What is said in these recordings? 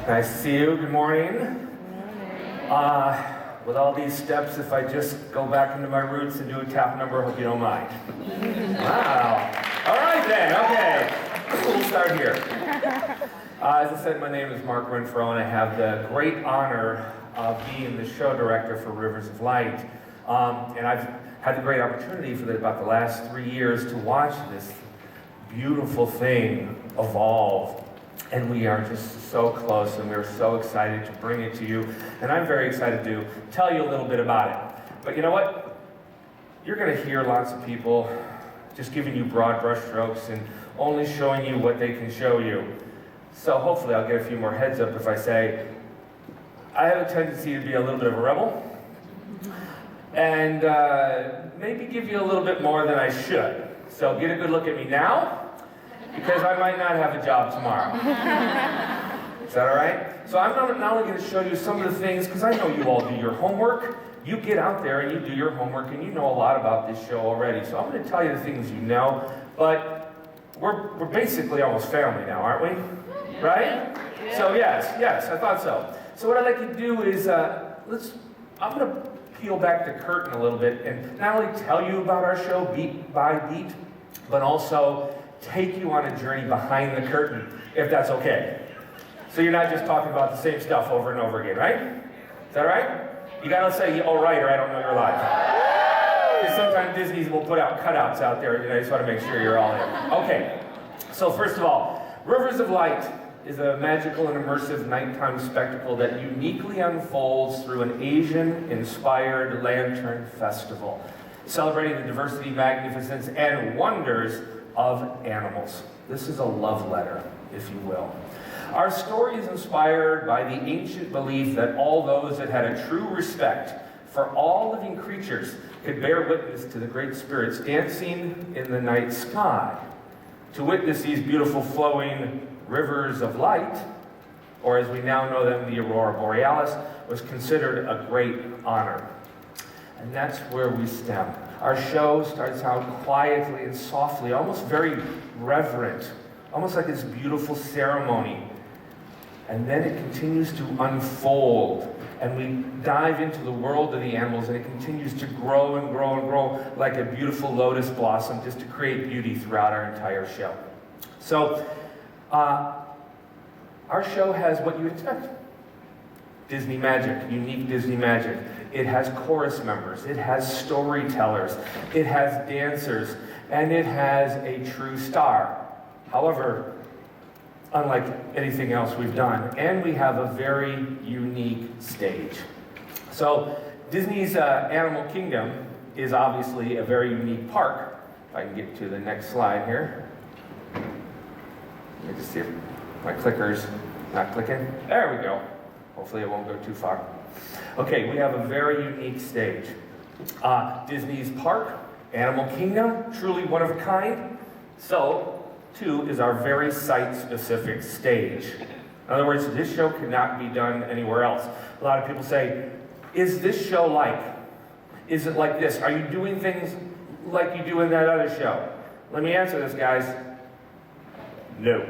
Nice to see you. Good morning. With all these steps, if I just go back into my roots and do a tap number, I hope you don't mind. Wow. All right then, okay. We'll start here. As I said, my name is Mark Renfro, and I have the great honor of being the show director for Rivers of Light. And I've had the great opportunity for about the last 3 years to watch this beautiful thing evolve. And we are just so close, and we're so excited to bring it to you. And I'm very excited to tell you a little bit about it. But you know what? You're going to hear lots of people just giving you broad brush strokes and only showing you what they can show you. So hopefully I'll get a few more heads up if I say, I have a tendency to be a little bit of a rebel. And maybe give you a little bit more than I should. So get a good look at me now, because I might not have a job tomorrow. Is that all right? So I'm not only going to show you some of the things, because I know you all do your homework. You get out there and you do your homework, and you know a lot about this show already. So I'm going to tell you the things you know, but we're basically almost family now, aren't we? Right? So yes, I thought so. So what I'd like to do is, I'm going to peel back the curtain a little bit and not only tell you about our show beat by beat, but also take you on a journey behind the curtain, if that's okay. So you're not just talking about the same stuff over and over again, right? Is that right? You gotta say, all right, or I don't know you're live. Because sometimes Disney will put out cutouts out there, I just want to make sure you're all in. Okay, so first of all, Rivers of Light is a magical and immersive nighttime spectacle that uniquely unfolds through an Asian-inspired lantern festival, celebrating the diversity, magnificence, and wonders of animals. This is a love letter, if you will. Our story is inspired by the ancient belief that all those that had a true respect for all living creatures could bear witness to the great spirits dancing in the night sky. To witness these beautiful flowing rivers of light, or as we now know them, the Aurora Borealis, was considered a great honor. And that's where we stem. Our show starts out quietly and softly, almost very reverent, almost like this beautiful ceremony. And then it continues to unfold, and we dive into the world of the animals, and it continues to grow and grow and grow like a beautiful lotus blossom, just to create beauty throughout our entire show. So, our show has what you expect. Disney magic, unique Disney magic. It has chorus members, it has storytellers, it has dancers, and it has a true star. However, unlike anything else we've done, and we have a very unique stage. So, Disney's Animal Kingdom is obviously a very unique park. If I can get to the next slide here. Let me just see if my clicker's not clicking. There we go. Hopefully it won't go too far. Okay, we have a very unique stage. Disney's park, Animal Kingdom, truly one of a kind. So, too, is our very site-specific stage. In other words, this show cannot be done anywhere else. A lot of people say, is this show like? Is it like this? Are you doing things like you do in that other show? Let me answer this, guys. No.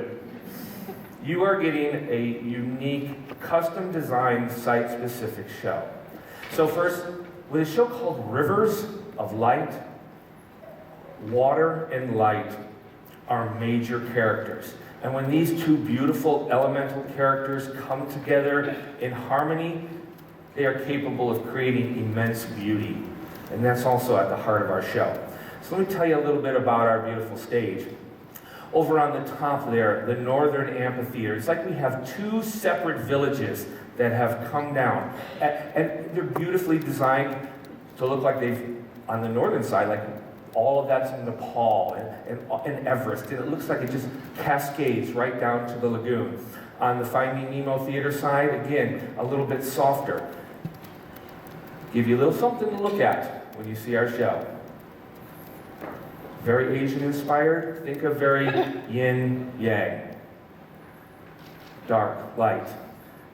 You are getting a unique, custom-designed, site-specific show. So first, with a show called Rivers of Light, water and light are major characters. And when these two beautiful elemental characters come together in harmony, they are capable of creating immense beauty. And that's also at the heart of our show. So let me tell you a little bit about our beautiful stage. Over on the top there, the Northern Amphitheater. It's like we have two separate villages that have come down. And they're beautifully designed to look like on the northern side, like all of that's in Nepal and Everest. And it looks like it just cascades right down to the lagoon. On the Finding Nemo Theater side, again, a little bit softer. Give you a little something to look at when you see our show. Very Asian-inspired. Think of very yin-yang. Dark, light,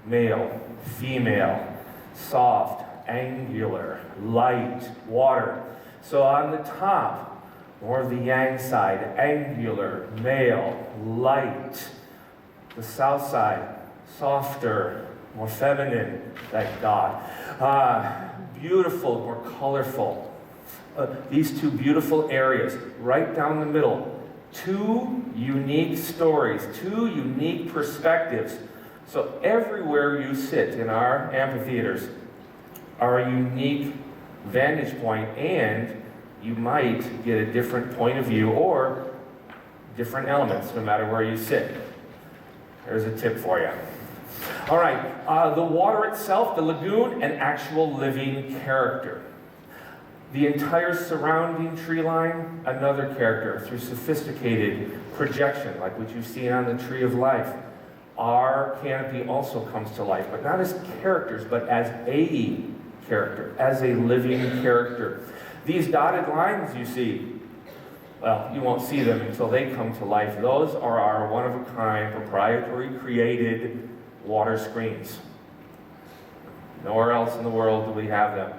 male, female, soft, angular, light, water. So on the top, more of the yang side, angular, male, light. The south side, softer, more feminine, thank God. Beautiful, more colorful. These two beautiful areas, right down the middle. Two unique stories, two unique perspectives. So everywhere you sit in our amphitheaters are a unique vantage point, and you might get a different point of view or different elements no matter where you sit. There's a tip for you. All right, the water itself, the lagoon, an actual living character. The entire surrounding tree line, another character through sophisticated projection, like what you've seen on the Tree of Life. Our canopy also comes to life, but not as characters, but as a character, as a living character. These dotted lines you see, well, you won't see them until they come to life. Those are our one-of-a-kind, proprietary created water screens. Nowhere else in the world do we have them.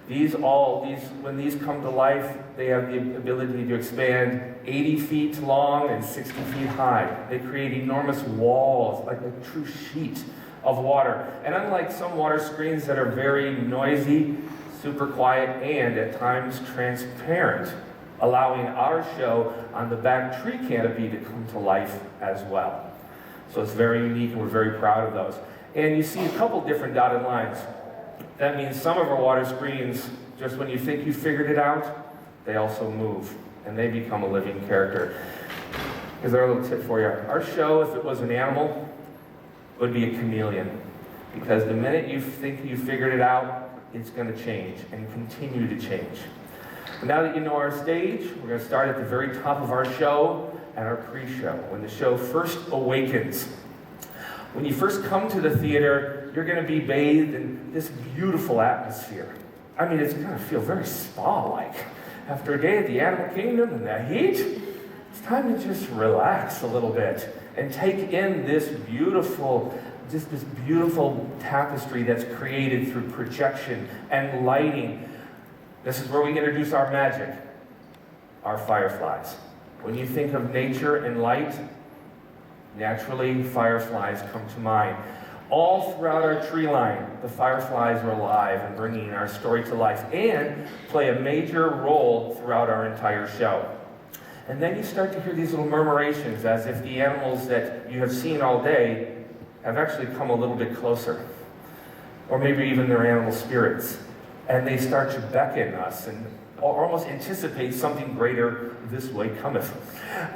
When these come to life, they have the ability to expand 80 feet long and 60 feet high. They create enormous walls, like a true sheet of water. And unlike some water screens that are very noisy, super quiet, and at times transparent, allowing our show on the back tree canopy to come to life as well. So it's very unique, and we're very proud of those. And you see a couple different dotted lines. That means some of our water screens, just when you think you figured it out, they also move, and they become a living character. Here's our little tip for you. Our show, if it was an animal, would be a chameleon. Because the minute you think you figured it out, it's going to change and continue to change. But now that you know our stage, we're going to start at the very top of our show and our pre-show, when the show first awakens. When you first come to the theater, you're going to be bathed in this beautiful atmosphere. I mean, it's going to feel very spa-like. After a day at the Animal Kingdom and the heat, it's time to just relax a little bit and take in this beautiful tapestry that's created through projection and lighting. This is where we introduce our magic, our fireflies. When you think of nature and light, naturally, fireflies come to mind. All throughout our tree line, the fireflies are alive and bringing our story to life and play a major role throughout our entire show. And then you start to hear these little murmurations as if the animals that you have seen all day have actually come a little bit closer. Or maybe even their animal spirits. And they start to beckon us and almost anticipate something greater this way cometh.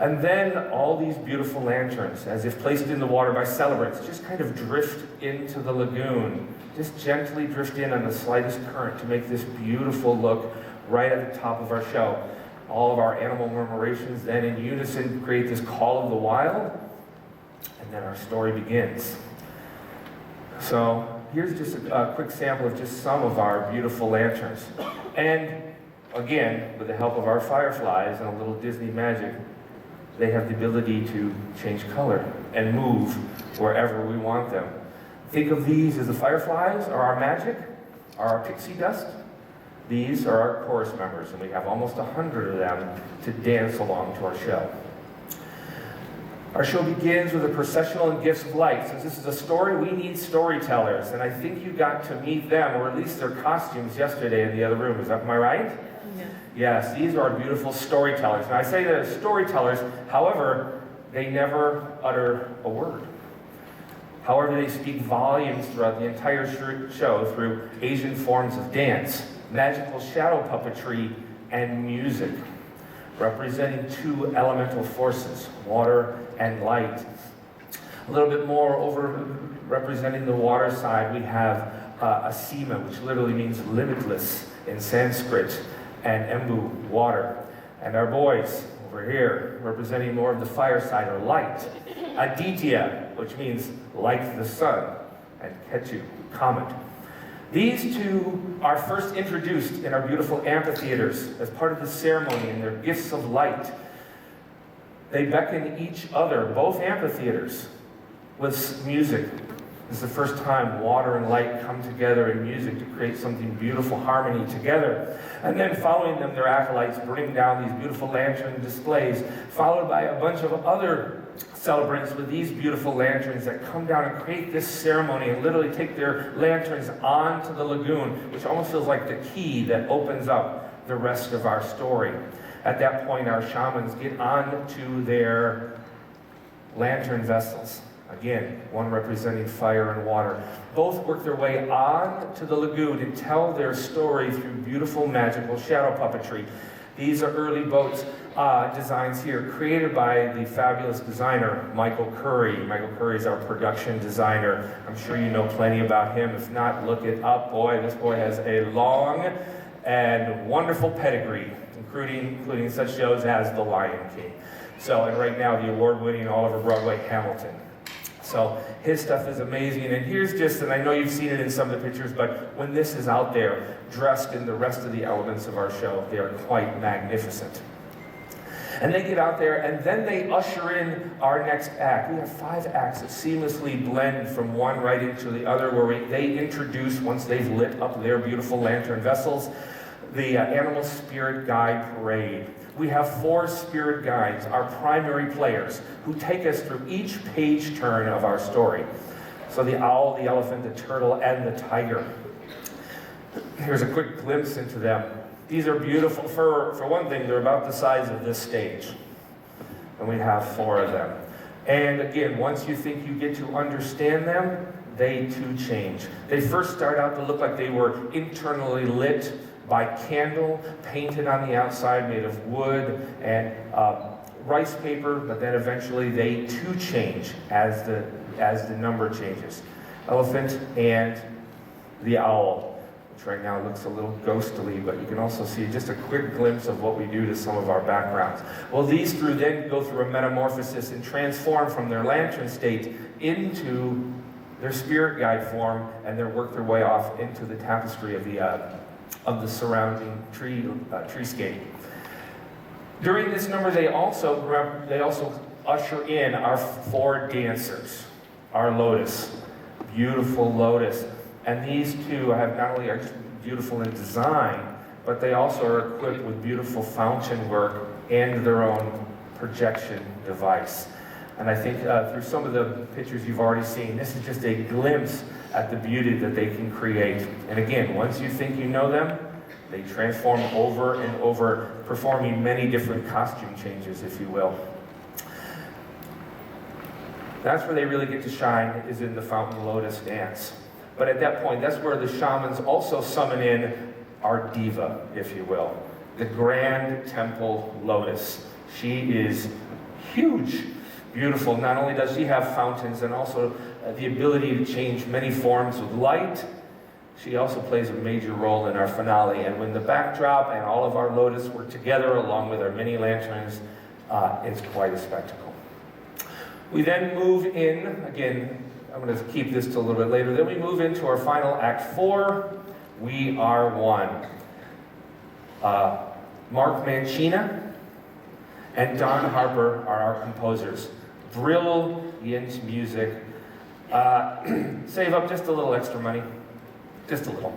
And then all these beautiful lanterns, as if placed in the water by celebrants, just kind of drift into the lagoon. Just gently drift in on the slightest current to make this beautiful look right at the top of our show. All of our animal murmurations then in unison create this call of the wild, and then our story begins. So here's just a quick sample of just some of our beautiful lanterns. And again, with the help of our fireflies and a little Disney magic, they have the ability to change color and move wherever we want them. Think of these as the fireflies are our magic, are our pixie dust. These are our chorus members, and we have almost 100 of them to dance along to our show. Our show begins with a processional and gifts of light. Since this is a story, we need storytellers, and I think you got to meet them, or at least their costumes, yesterday in the other room. Am I right? Yeah. Yes, these are beautiful storytellers. And I say they're storytellers, however, they never utter a word. However, they speak volumes throughout the entire show through Asian forms of dance, magical shadow puppetry, and music, representing two elemental forces, water and light. A little bit more over representing the water side, we have Asima, which literally means limitless in Sanskrit, and Embu, water. And our boys over here, representing more of the fire side, or light. Aditya, which means like the sun, and Ketu, comet. These two are first introduced in our beautiful amphitheaters as part of the ceremony and their gifts of light. They beckon each other, both amphitheaters, with music. This is the first time water and light come together in music to create something beautiful, harmony together. And then following them, their acolytes bring down these beautiful lantern displays, followed by a bunch of other celebrants with these beautiful lanterns that come down and create this ceremony and literally take their lanterns onto the lagoon, which almost feels like the key that opens up the rest of our story. At that point, our shamans get onto their lantern vessels. Again, one representing fire and water. Both work their way on to the lagoon and tell their story through beautiful, magical shadow puppetry. These are early boats designs here, created by the fabulous designer, Michael Curry. Michael Curry is our production designer. I'm sure you know plenty about him. If not, look it up. Boy, this boy has a long and wonderful pedigree, including such shows as The Lion King. So, and right now, the award-winning Oliver Broadway Hamilton. So his stuff is amazing, and here's just, and I know you've seen it in some of the pictures, but when this is out there, dressed in the rest of the elements of our show, they are quite magnificent. And they get out there, and then they usher in our next act. We have 5 acts that seamlessly blend from one right into the other, where they introduce, once they've lit up their beautiful lantern vessels, the Animal Spirit Guide Parade. We have 4 spirit guides, our primary players, who take us through each page turn of our story. So the owl, the elephant, the turtle, and the tiger. Here's a quick glimpse into them. These are beautiful. For one thing, they're about the size of this stage. And we have 4 of them. And again, once you think you get to understand them, they too change. They first start out to look like they were internally lit by candle, painted on the outside, made of wood and rice paper, but then eventually they too change as the number changes. Elephant and the owl, which right now looks a little ghostly, but you can also see just a quick glimpse of what we do to some of our backgrounds. Well, these then go through a metamorphosis and transform from their lantern state into their spirit guide form, and then work their way off into the tapestry of the surrounding treescape. During this number, they also usher in our 4 dancers, our lotus, beautiful lotus. And these 2 have not only are just beautiful in design, but they also are equipped with beautiful fountain work and their own projection device. And I think through some of the pictures you've already seen, this is just a glimpse at the beauty that they can create. And again, once you think you know them, they transform over and over, performing many different costume changes, if you will. That's where they really get to shine, is in the Fountain Lotus dance. But at that point, that's where the shamans also summon in our diva, if you will, the Grand Temple Lotus. She is huge, beautiful. Not only does she have fountains and also the ability to change many forms with light, she also plays a major role in our finale. And when the backdrop and all of our lotus work together along with our mini lanterns, it's quite a spectacle. We then move in, again, I'm going to keep this till a little bit later, then we move into our final Act 4, We Are One. Mark Mancina and Don Harper are our composers. Brilliant music. Save up just a little extra money. Just a little.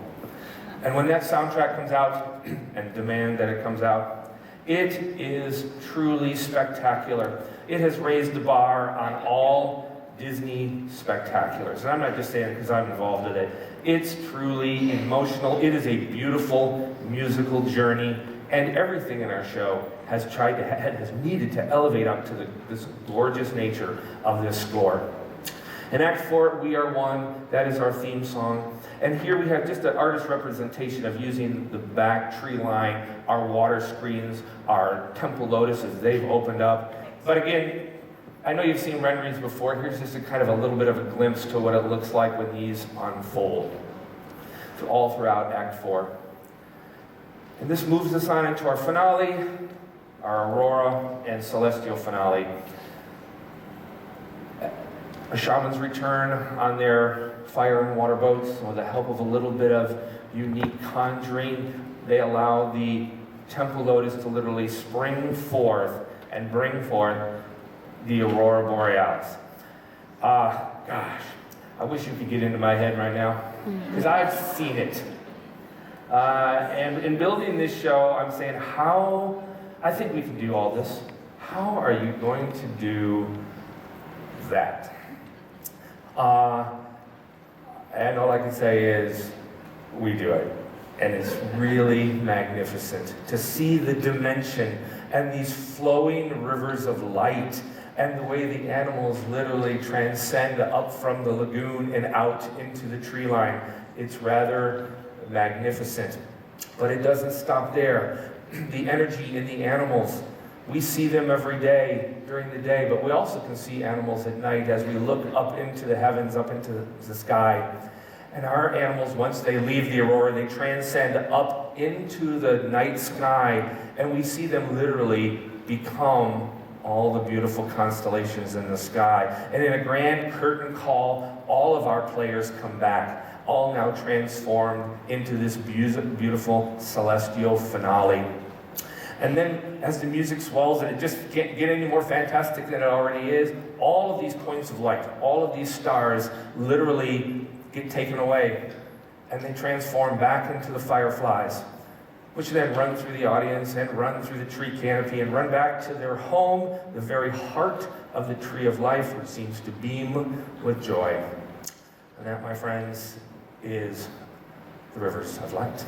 And when that soundtrack comes out, and demand that it comes out, it is truly spectacular. It has raised the bar on all Disney spectaculars. And I'm not just saying it because I'm involved in it. It's truly emotional. It is a beautiful musical journey. And everything in our show has needed to elevate up to this gorgeous nature of this score. In Act 4, We Are One, that is our theme song. And here we have just an artist representation of using the back tree line, our water screens, our temple lotuses, they've opened up. But again, I know you've seen renderings before. Here's just a kind of a little bit of a glimpse to what it looks like when these unfold. So all throughout Act 4. And this moves us on into our finale, our Aurora and Celestial finale. Our shamans return on their fire and water boats with the help of a little bit of unique conjuring. They allow the temple lotus to literally spring forth and bring forth the Aurora Borealis. Gosh, I wish you could get into my head right now, because I've seen it. And in building this show, I'm saying, I think we can do all this. How are you going to do that. And all I can say is, we do it. And it's really magnificent to see the dimension and these flowing rivers of light and the way the animals literally transcend up from the lagoon and out into the tree line. It's rather magnificent. But it doesn't stop there. The energy in the animals, we see them every day during the day, but we also can see animals at night as we look up into the heavens, up into the sky. And our animals, once they leave the aurora, they transcend up into the night sky, and we see them literally become all the beautiful constellations in the sky. And in a grand curtain call, all of our players come back, all now transformed into this beautiful celestial finale. And then as the music swells, and it just can't get any more fantastic than it already is, all of these points of light, all of these stars literally get taken away, and they transform back into the fireflies, which then run through the audience and run through the tree canopy and run back to their home, the very heart of the tree of life, which seems to beam with joy. And that, my friends, is the rivers of light.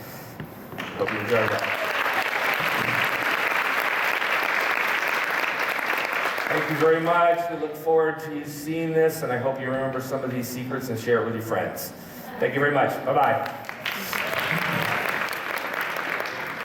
Hope you enjoyed that. Thank you very much. We look forward to you seeing this, and I hope you remember some of these secrets and share it with your friends. Thank you very much. Bye-bye.